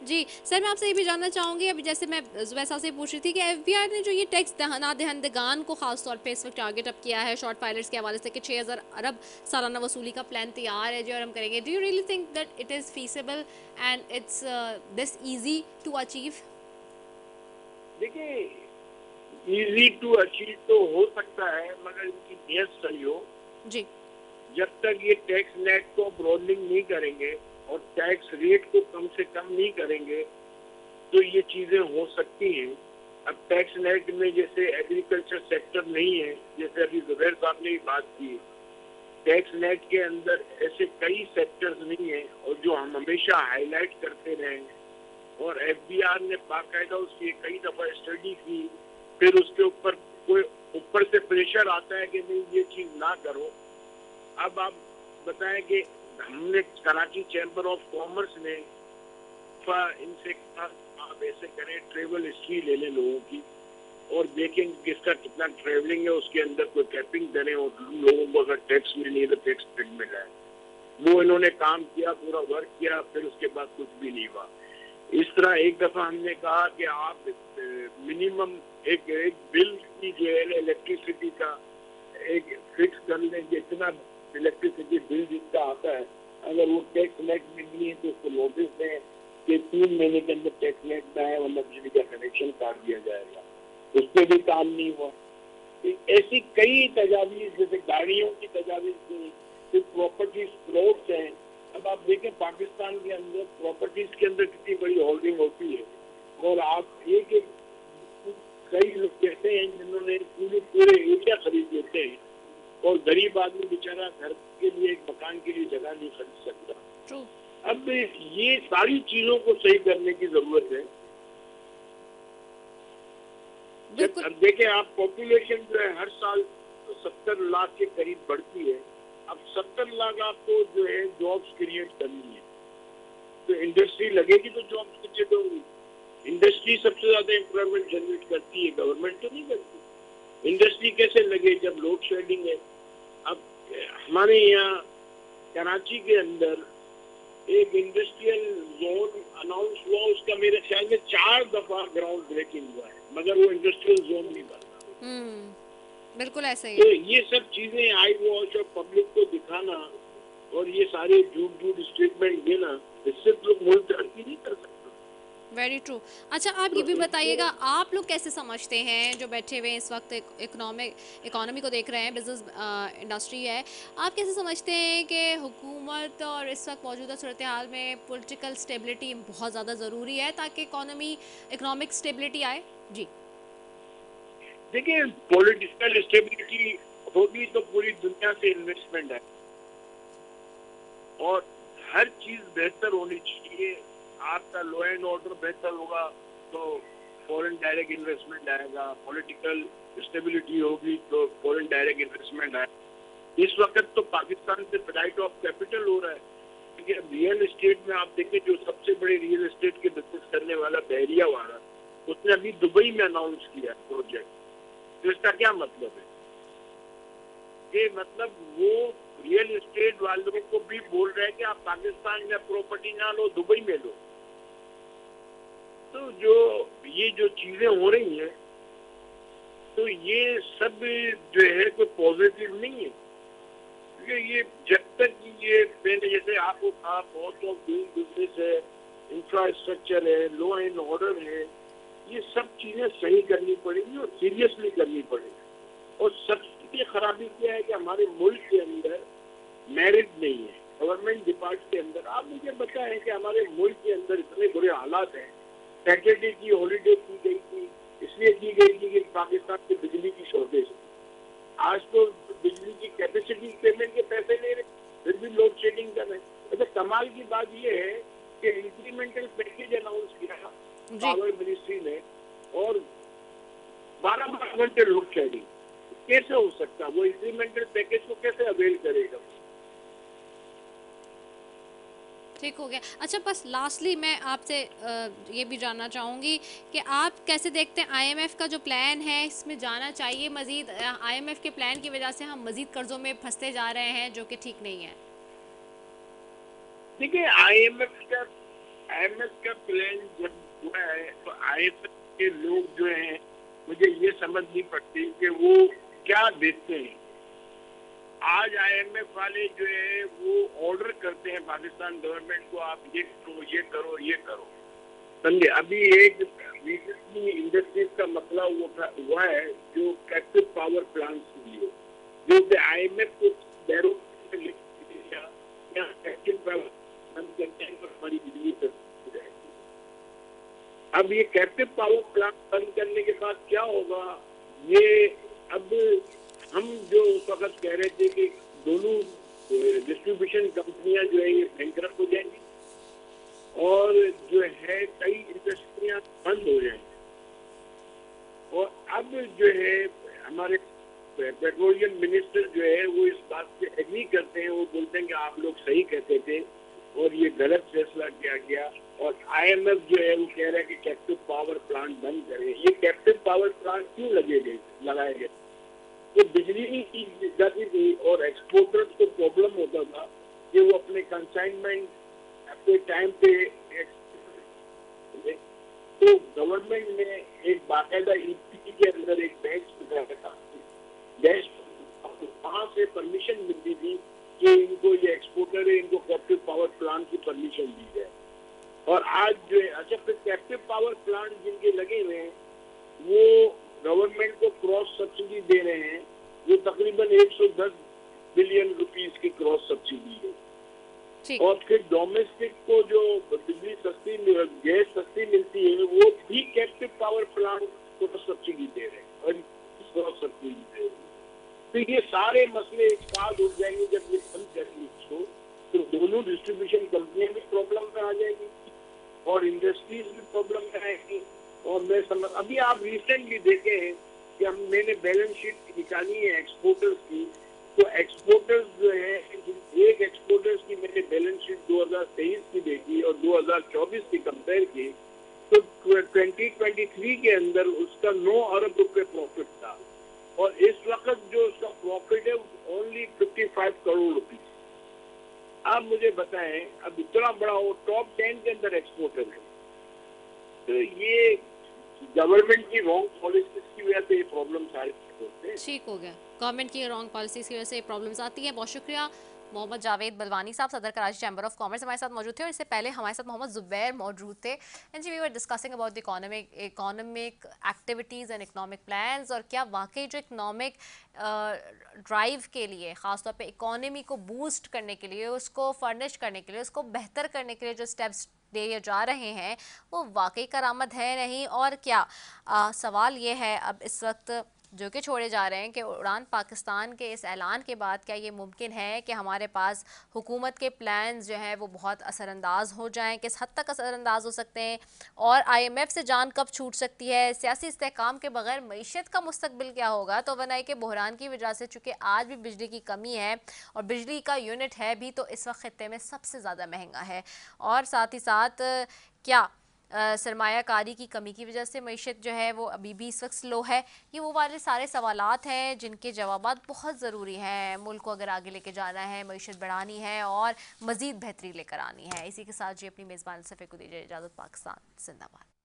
जी सर, मैं आपसे ये भी जानना चाहूँगी, अभी जैसे मैं वैसा से पूछ रही थी कि FBI ने जो ये टैक्स दहंदगान को खास तौर पे इस वक्त टारगेट अप किया है शॉर्ट फाइलर्स के हवाले से कि 6000 अरब सालाना वसूली का प्लान तैयार है जो हम करेंगे। Do you really think that it is feasible and it's this easy to achieve? देखिए, इजी टू अचीव तो हो सकता है, मगर इनकी नीयत सही हो जी, जब तक ये टैक्स नेट को ब्रॉडनिंग नहीं करेंगे और टैक्स रेट को कम से कम नहीं करेंगे तो ये चीजें हो सकती हैं। अब टैक्स नेट में जैसे एग्रीकल्चर सेक्टर नहीं है, जैसे अभी जुबैर साहब ने बात की, टैक्स नेट के अंदर ऐसे कई सेक्टर्स नहीं है और जो हम हमेशा हाईलाइट करते रहे और एफबीआर ने बाकायदा उसकी कई दफा स्टडी की, फिर उसके ऊपर कोई ऊपर से प्रेशर आता है कि नहीं ये चीज ना करो। अब आप बताएं कि हमने कराची चैम्बर ऑफ कॉमर्स ने इनसे कहा आप ऐसे करें, ट्रेवल हिस्ट्री ले लें लोगों की और देखें किसका कितना ट्रेवलिंग है, उसके अंदर कोई कैपिंग करें और लोगों को अगर टैक्स में नहीं तो टैक्स पेड में लाए। वो इन्होंने काम किया, पूरा वर्क किया, फिर उसके बाद कुछ भी नहीं हुआ। इस तरह एक दफा हमने कहा कि आप मिनिमम एक बिल की जो है इलेक्ट्रिसिटी का एक फिक्स कर लें, जितना इलेक्ट्रिसिटी बिल जिसका आता है अगर वो टैक्स नेट में नहीं है तो उसको नोटिस दें कि 3 महीने के अंदर टैक्स नेट में है वरना बिजली का कनेक्शन काट दिया जाएगा। उस पर भी काम नहीं हुआ। ऐसी कई तजावीज, जैसे गाड़ियों की तजावीज थी, फिर प्रॉपर्टीज फ्रॉड्स हैं। अब आप देखें पाकिस्तान के अंदर प्रॉपर्टीज के अंदर कितनी बड़ी होल्डिंग होती है और आप एक कई लोग कहते हैं जिन्होंने पूरे एरिया खरीद लेते हैं और गरीब आदमी बेचारा घर के लिए एक मकान के लिए जगह नहीं खरीद सकता। अब ये सारी चीजों को सही करने की जरूरत है। अब देखें आप, पॉपुलेशन जो है हर साल 70 लाख के करीब बढ़ती है। अब 70 लाख आपको जो है जॉब्स क्रिएट करनी है तो इंडस्ट्री लगेगी तो जॉब्स क्रिएट होंगी। इंडस्ट्री सबसे ज्यादा एम्प्लॉयमेंट जनरेट करती है, गवर्नमेंट तो नहीं करती। इंडस्ट्री कैसे लगे जब लोड शेडिंग है। अब हमारे यहाँ कराची के अंदर एक इंडस्ट्रियल जोन अनाउंस हुआ, उसका मेरे ख्याल में 4 दफा ग्राउंड ब्रेकिंग हुआ है मगर वो इंडस्ट्रियल जोन नहीं बना। बिल्कुल ऐसे ही। तो ये सब चीजें आई वॉच और पब्लिक को दिखाना और ये सारे झूठ स्टेटमेंट देना, इससे लोग मुल्क तरक्की नहीं कर सकते। Very true. अच्छा आप ये भी बताइएगा, आप लोग कैसे समझते हैं जो बैठे हुए इस वक्त इकोनॉमी को देख रहे हैं, बिजनेस इंडस्ट्री है, आप कैसे समझते हैं कि हुकूमत और इस वक्त मौजूदा सूरत हाल में पॉलिटिकल स्टेबिलिटी बहुत ज़्यादा ज़रूरी है ताकि इकोनॉमिक स्टेबिलिटी आए? जी देखिए, पॉलिटिकल स्टेबिलिटी होगी तो पूरी दुनिया से इन्वेस्टमेंट है और हर चीज बेहतर होनी चाहिए। आपका लॉ एंड ऑर्डर बेहतर होगा तो फॉरेन डायरेक्ट इन्वेस्टमेंट आएगा, पॉलिटिकल स्टेबिलिटी होगी तो फॉरेन डायरेक्ट इन्वेस्टमेंट आएगा। इस वक्त तो पाकिस्तान से फ्लाइट ऑफ कैपिटल हो रहा है, क्योंकि रियल एस्टेट में आप देखें जो सबसे बड़े रियल एस्टेट के बिजनेस करने वाला बहरिया वाला, उसने अभी दुबई में अनाउंस किया प्रोजेक्ट। तो इसका क्या मतलब है? ये मतलब वो रियल एस्टेट वालों को भी बोल रहे हैं कि आप पाकिस्तान में प्रॉपर्टी ना लो, दुबई में लो। तो जो चीजें हो रही हैं तो ये सब जो है कोई पॉजिटिव नहीं है, क्योंकि ये जब तक ये पहले जैसे आपको कहा बहुत ऑफ डूइंग बिजनेस है, इंफ्रास्ट्रक्चर है, लॉ एंड ऑर्डर है, ये सब चीजें सही करनी पड़ेगी और सीरियसली करनी पड़ेगी। और सबसे खराबी क्या है कि हमारे मुल्क के अंदर मेरिट नहीं है गवर्नमेंट डिपार्टमेंट के अंदर। आप मुझे बताएं कि हमारे मुल्क के अंदर इतने बुरे हालात हैं। सैटरडे की हॉलीडे की गई थी, इसलिए की गई थी कि पाकिस्तान की बिजली की शॉर्टेज। आज तो बिजली की कैपेसिटी पेमेंट के पैसे ले रहे, फिर भी लोड शेडिंग कर रहे। अच्छा, कमाल की बात यह है कि इंक्रीमेंटल पैकेज अनाउंस किया पावर मिनिस्ट्री ने और 12 घंटे लोड शेडिंग कैसे हो सकता? वो इंक्रीमेंटल पैकेज को कैसे अवेल करेगा? ठीक हो गया। अच्छा, बस लास्टली मैं आपसे ये भी जानना चाहूँगी कि आप कैसे देखते हैं आईएमएफ का जो प्लान है, इसमें जाना चाहिए मज़ीद? आईएमएफ के प्लान की वजह से हम मज़ीद कर्ज़ों में फंसते जा रहे हैं जो कि ठीक नहीं है। देखिए, आईएमएफ का प्लान जब हुआ है तो आईएमएफ के लोग जो हैं, मुझे ये समझ नहीं पड़ती कि वो क्या देखते हैं। आज आईएमएफ वाले जो है वो ऑर्डर करते हैं पाकिस्तान गवर्नमेंट को, आप ये करो, ये करो, ये करो। समझे? अभी एक इंडस्ट्रीज का मसला हुआ है जो कैप्टिव पावर प्लांट्स के लिए, जो आईएमएफ को में लिख दिया या एक्टिव पावर बंद करते हैं और हमारी बिजली हो जाएगी। अब ये कैप्टिव पावर प्लांट बंद करने के बाद क्या होगा, ये अब हम जो उस वक्त कह रहे थे कि दोनों डिस्ट्रीब्यूशन कंपनियां जो है ये बैंकरप्ट हो जाएंगी और जो है कई इंडस्ट्रियां बंद हो जाएंगी। और अब जो है हमारे पेट्रोलियम मिनिस्टर जो है वो इस बात से एग्री करते हैं, वो बोलते हैं कि आप लोग सही कहते थे और ये गलत फैसला किया गया। और IMF जो है वो कह रहा है कि कैप्टिव पावर प्लांट बंद करें। ये कैप्टिव पावर प्लांट क्यों लगाए गए? तो बिजली की जाती थी और एक्सपोर्टर्स को प्रॉब्लम होता था कि वो अपने कंसाइनमेंट अपने टाइम पे, तो गवर्नमेंट ने एक बाकायदा EPC के अंदर एक बैंक बनाया था, वहां से परमिशन मिलती थी कि इनको ये एक्सपोर्टर है, इनको कैप्टिव पावर प्लांट की परमिशन दी जाए। और आज जो है अच्छा, फिर कैप्टिव पावर प्लांट जिनके लगे हुए हैं वो गवर्नमेंट को क्रॉस सब्सिडी दे रहे हैं, जो तकरीबन 110 बिलियन रुपीस की क्रॉस सब्सिडी है। और फिर डोमेस्टिक को जो बिजली सस्ती, गैस सस्ती मिलती है, वो भी कैप्टिव पावर प्लांट को सब्सिडी दे रहे हैं और क्रॉस सब्सिडी दे रहे हैं। तो ये सारे मसले एक साथ उठ जाएंगे जब ये बंद करेंगे इसको, तो दोनों डिस्ट्रीब्यूशन कंपनियां भी प्रॉब्लम में आ जाएगी और इंडस्ट्रीज भी प्रॉब्लम में आएगी। और मैं समझ, अभी आप रिसेंटली देखे हैं कि मैंने बैलेंस शीट निकाली है एक्सपोर्टर्स की, तो एक्सपोर्टर्स जो है, एक एक्सपोर्टर्स की मैंने बैलेंस शीट 2023 की देखी और 2024 की कंपेयर की, तो 2023 के अंदर उसका 9 अरब रुपए प्रॉफिट था और इस वक्त जो उसका प्रॉफिट है ओनली 55 करोड़ रुपीस। आप मुझे बताएं, अब इतना बड़ा वो टॉप 10 के अंदर एक्सपोर्टर है, तो ये गवर्नमेंट की रॉन्ग पॉलिसीज की वजह से ये प्रॉब्लम सारे होते हैं। ठीक हो गया, गवर्नमेंट की रॉन्ग पॉलिसीज की वजह से प्रॉब्लम्स आती हैं। बहुत शुक्रिया मोहम्मद जावेद बलवानी साहब, सदर कराची चैम्बर ऑफ कॉमर्स हमारे साथ मौजूद थे। और इससे पहले हमारे साथ मोहम्मद जुबैर मौजूद थे। And we were discussing about the economic activities and economic plans, और क्या वाकई जो इकोनॉमिक ड्राइव के लिए, ख़ासतौर पे इकोनॉमी को बूस्ट करने के लिए, उसको फर्निश करने के लिए, उसको बेहतर करने के लिए जो स्टेप्स दिए जा रहे हैं वो वाकई करामत है नहीं। और क्या सवाल ये है अब इस वक्त जो कि छोड़े जा रहे हैं कि उड़ान पाकिस्तान के इस ऐलान के बाद क्या ये मुमकिन है कि हमारे पास हुकूमत के प्लान्स जो हैं वो बहुत असरअंदाज हो जाएं, किस हद तक असरअंदाज हो सकते हैं, और IMF से जान कब छूट सकती है, सियासी इस्तेहकाम के बगैर मईशत का मुस्तकबिल क्या होगा। तो वनाई के बहरान की वजह से चूँकि आज भी बिजली की कमी है और बिजली का यूनिट है भी तो इस वक्त खित्ते में सबसे ज़्यादा महंगा है, और साथ ही साथ क्या सरमायाकारी की कमी की वजह से मईशत जो है वो अभी भी इस वक्त स्लो है। ये वो वाले सारे सवालात हैं जिनके जवाबात बहुत ज़रूरी हैं। मुल्क को अगर आगे लेके जाना है, मईशत बढ़ानी है और मज़ीद बेहतरी लेकर आनी है। इसी के साथ जी अपनी मेज़बान सफ़े को दीजिए इजाज़त। पाकिस्तान जिंदाबाद।